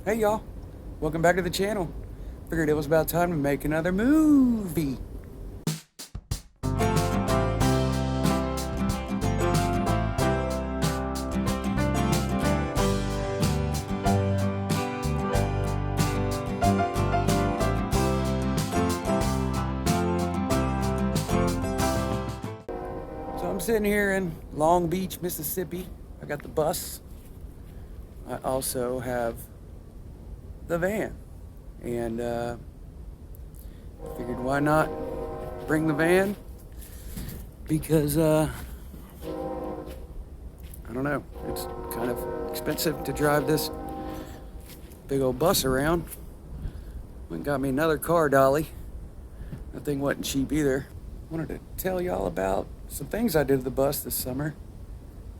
Hey y'all, welcome back to the channel. Figured it was about time to make another movie. So I'm sitting here in Long Beach, Mississippi. I got the bus. I also have the van. And figured why not bring the van? Because I don't know, it's kind of expensive to drive this big old bus around. Went and got me another car dolly. That thing wasn't cheap either. Wanted to tell y'all about some things I did to the bus this summer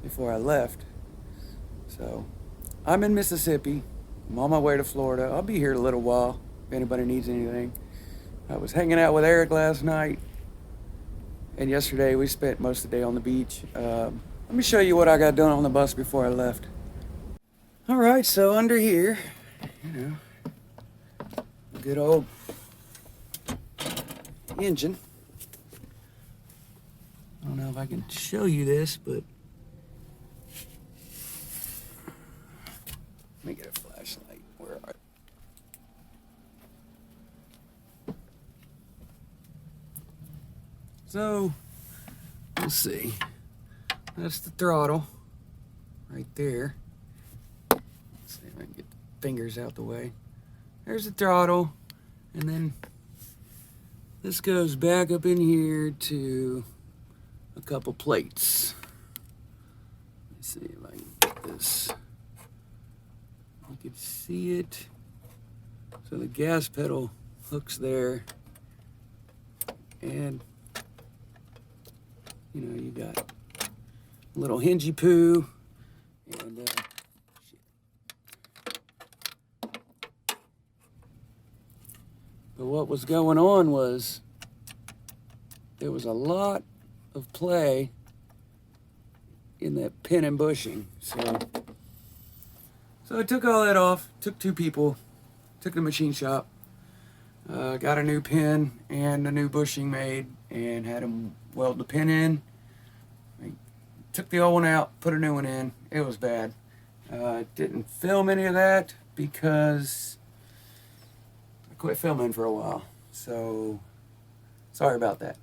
before I left. So I'm in Mississippi. I'm on my way to Florida. I'll be here a little while if anybody needs anything. I was hanging out with Eric last night, and yesterday we spent most of the day on the beach. Let me show you what I got done on the bus before I left. All right, so under here, good old engine. I don't know if I can show you this, but let me get a flashlight. Where are you? So, let's see. That's the throttle right there. Let's see if I can get the fingers out the way. There's the throttle, and then this goes back up in here to a couple plates. Let's see if I can get this. You can see it. So the gas pedal hooks there, and you got a little hingy poo, and but what was going on was there was a lot of play in that pin and bushing. So I took all that off, took two people, took the machine shop, got a new pin and a new bushing made, and had them weld the pin in. I took the old one out, put a new one in. It was bad. Didn't film any of that because I quit filming for a while. So sorry about that.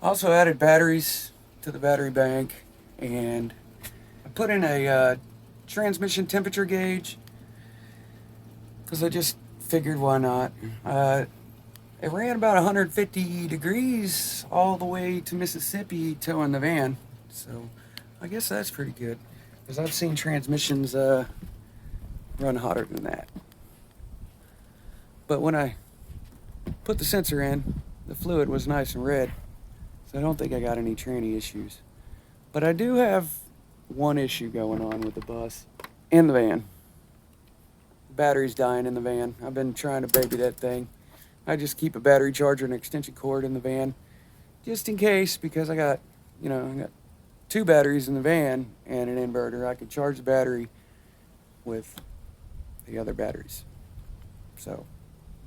Also added batteries to the battery bank, and I put in a transmission temperature gauge because I just figured why not. It ran about 150 degrees all the way to Mississippi towing the van, so I guess that's pretty good because I've seen transmissions run hotter than that. But when I put the sensor in, the fluid was nice and red. I don't think I got any tranny issues. But I do have one issue going on with the bus and the van. The battery's dying in the van. I've been trying to baby that thing. I just keep a battery charger and extension cord in the van just in case, because I got two batteries in the van and an inverter. I could charge the battery with the other batteries. So,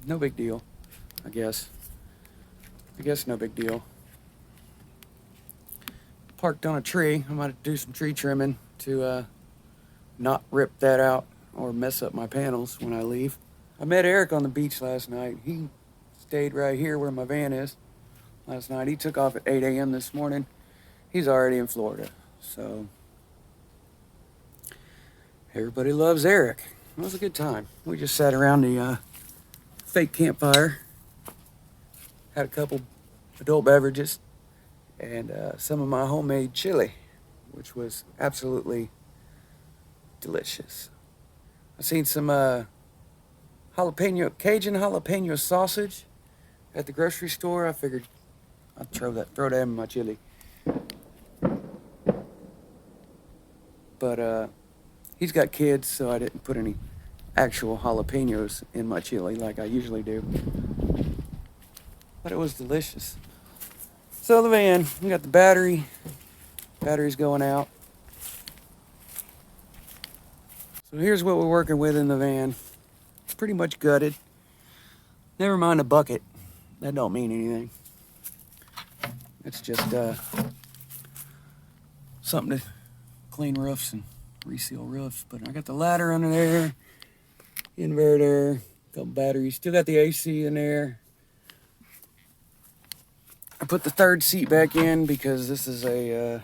no big deal, I guess. No big deal. Parked on a tree. I'm going to do some tree trimming to not rip that out or mess up my panels when I leave. I met Eric on the beach last night. He stayed right here where my van is last night. He took off at 8 a.m. this morning. He's already in Florida. So everybody loves Eric. It was a good time. We just sat around the fake campfire, had a couple adult beverages, and some of my homemade chili, which was absolutely delicious. I seen some Cajun jalapeno sausage at the grocery store. I figured I'd throw that in my chili. But he's got kids, so I didn't put any actual jalapenos in my chili like I usually do. But it was delicious. So the van, we got the battery's going out. So here's what we're working with in the van. Pretty much gutted. Never mind the bucket. That don't mean anything. It's just something to clean roofs and reseal roofs. But I got the ladder under there, inverter, couple batteries. Still got the AC in there. I put the third seat back in because this is a,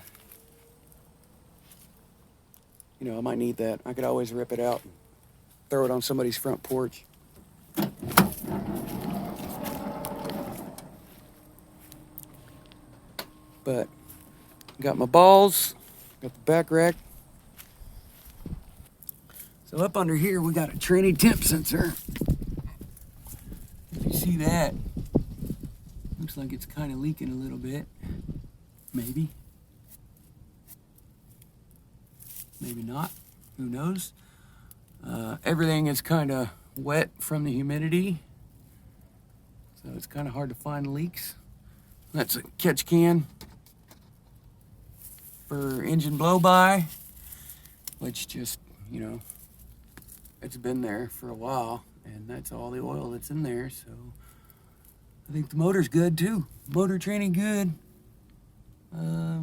you know, I might need that. I could always rip it out and throw it on somebody's front porch. But got my balls, got the back rack. So up under here we got a tranny temp sensor. If you see that, looks like it's kind of leaking a little bit. Maybe. Maybe not. Who knows? Everything is kind of wet from the humidity, so it's kind of hard to find leaks. That's a catch can for engine blow-by, which just, you know, it's been there for a while, and that's all the oil that's in there. So I think the motor's good too. Motor training good. I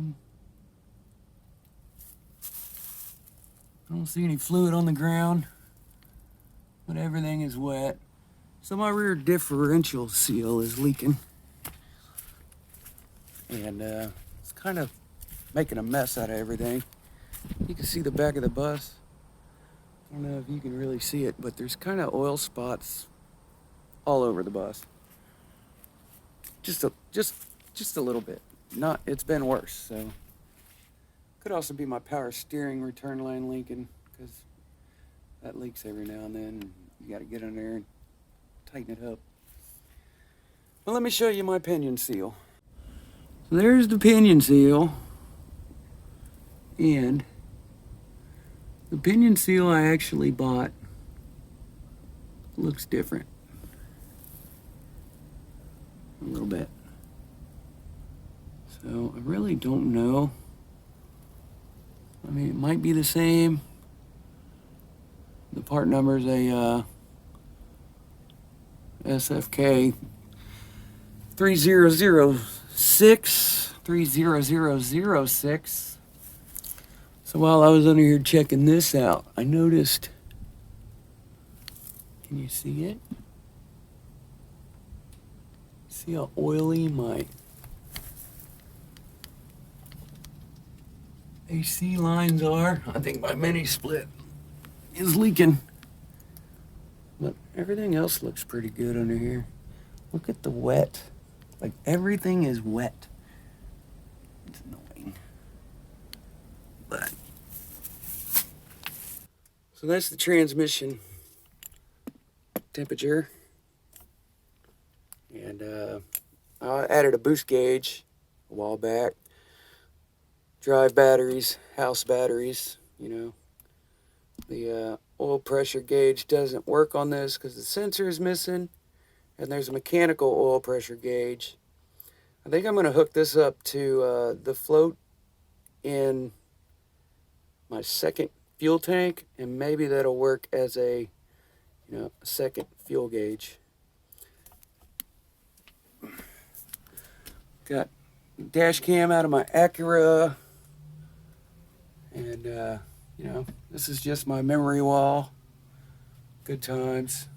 don't see any fluid on the ground, but everything is wet. So my rear differential seal is leaking, and it's kind of making a mess out of everything. You can see the back of the bus. I don't know if you can really see it, but there's kind of oil spots all over the bus. Just a little bit. Not, it's been worse. So could also be my power steering return line leaking, because that leaks every now and then. And you got to get in there and tighten it up. Well, let me show you my pinion seal. So there's the pinion seal, and the pinion seal I actually bought looks different a little bit. So I really don't know. I mean, it might be the same. The part number is a SFK 3006. So while I was under here checking this out, I noticed, can you see it? See how oily my AC lines are? I think my mini split is leaking. But everything else looks pretty good under here. Look at the wet. Like, everything is wet. It's annoying. But so that's the transmission temperature. And I added a boost gauge a while back. Drive batteries, house batteries, you know. The oil pressure gauge doesn't work on this because the sensor is missing. And there's a mechanical oil pressure gauge. I think I'm going to hook this up to the float in my second fuel tank, and maybe that'll work as a, you know, a second fuel gauge. Got dash cam out of my Acura, and you know, this is just my memory wall. Good times.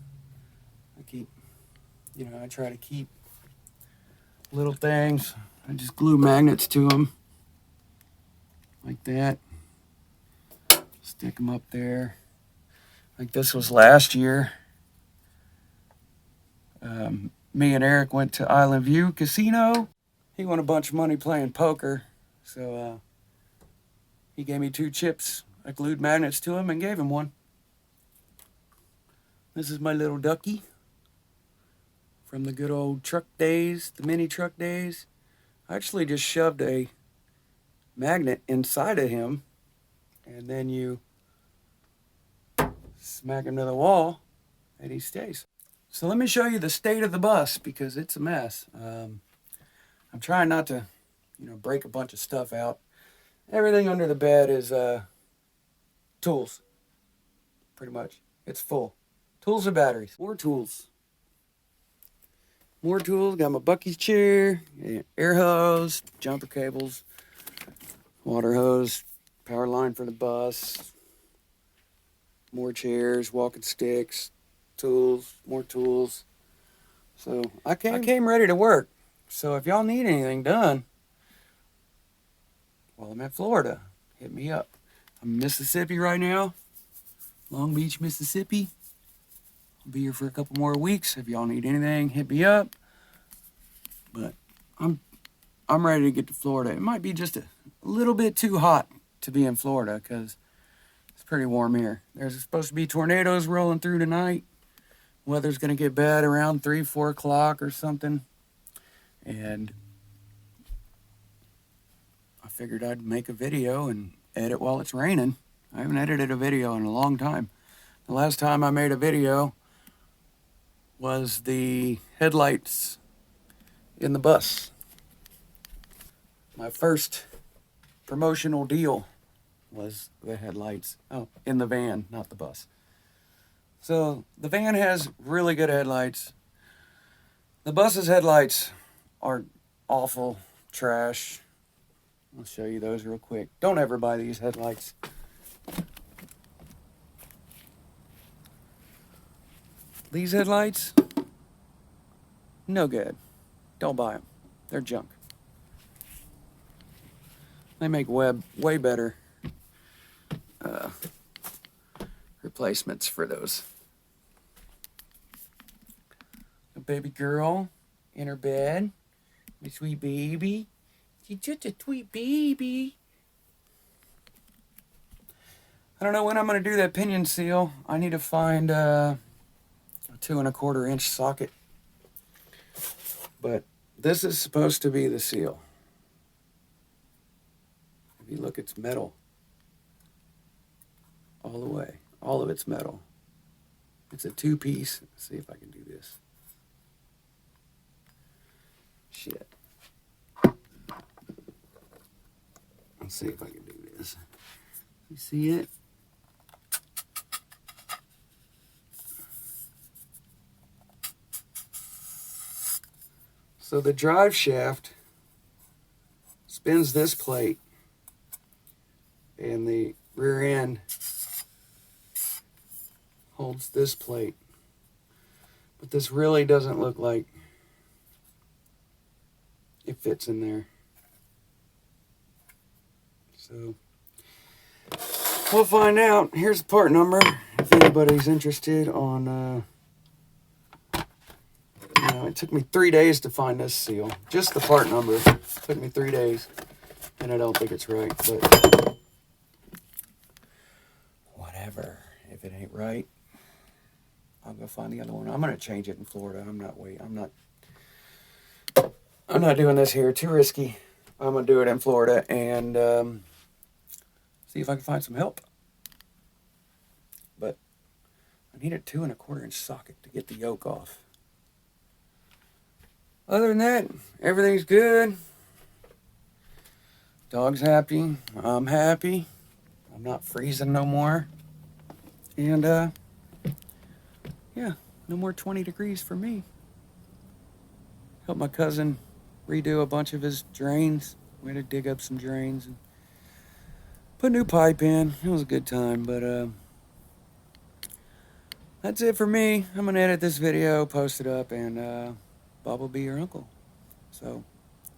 I try to keep little things. I just glue magnets to them like that. Stick them up there. Like this was last year. Me and Eric went to Island View Casino. He won a bunch of money playing poker, so he gave me 2 chips. I glued magnets to him and gave him one. This is my little ducky from the good old truck days, the mini truck days. I actually just shoved a magnet inside of him, and then you smack him to the wall, and he stays. So let me show you the state of the bus, because it's a mess. I'm trying not to, break a bunch of stuff out. Everything under the bed is tools. pretty much. It's full. Tools and batteries. More tools. More tools. Got my Bucky's chair, air hose, jumper cables, water hose, power line for the bus, more chairs, walking sticks, tools, more tools. So I came ready to work. So if y'all need anything done while I'm in Florida, hit me up. I'm in Mississippi right now, Long Beach, Mississippi. I'll be here for a couple more weeks. If y'all need anything, hit me up. But I'm ready to get to Florida. It might be just a little bit too hot to be in Florida because it's pretty warm here. There's supposed to be tornadoes rolling through tonight. Weather's going to get bad around 3, 4 o'clock or something. And I figured I'd make a video and edit while it's raining. I haven't edited a video in a long time. The last time I made a video was the headlights in the bus. My first promotional deal was the headlights. Oh, in the van, not the bus. So the van has really good headlights. The bus's headlights are awful trash. I'll show you those real quick. Don't ever buy these headlights. These headlights, no good. Don't buy them. They're junk. They make way better replacements for those. A baby girl in her bed. My sweet baby. She's just a sweet baby. I don't know when I'm going to do that pinion seal. I need to find a 2 1/4 inch socket. But this is supposed to be the seal. If you look, it's metal. All the way. All of it's metal. It's a 2-piece. Let's see if I can do this. Shit. Let's see if I can do this. You see it? So the drive shaft spins this plate, and the rear end holds this plate. But this really doesn't look like it fits in there. So we'll find out. Here's the part number if anybody's interested on it took me 3 days to find this seal. Just the part number. Took me 3 days. And I don't think it's right, but whatever. If it ain't right, I'll go find the other one. I'm gonna change it in Florida. I'm not doing this here. Too risky. I'm gonna do it in Florida and see if I can find some help. But I need a 2 1/4 inch socket to get the yoke off. Other than that, everything's good. Dog's happy. I'm happy. I'm not freezing no more. And, yeah, no more 20 degrees for me. Helped my cousin redo a bunch of his drains. We had to dig up some drains and put a new pipe in. It was a good time, but, that's it for me. I'm going to edit this video, post it up, and, Bob will be your uncle. So,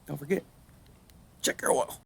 don't forget, check your oil.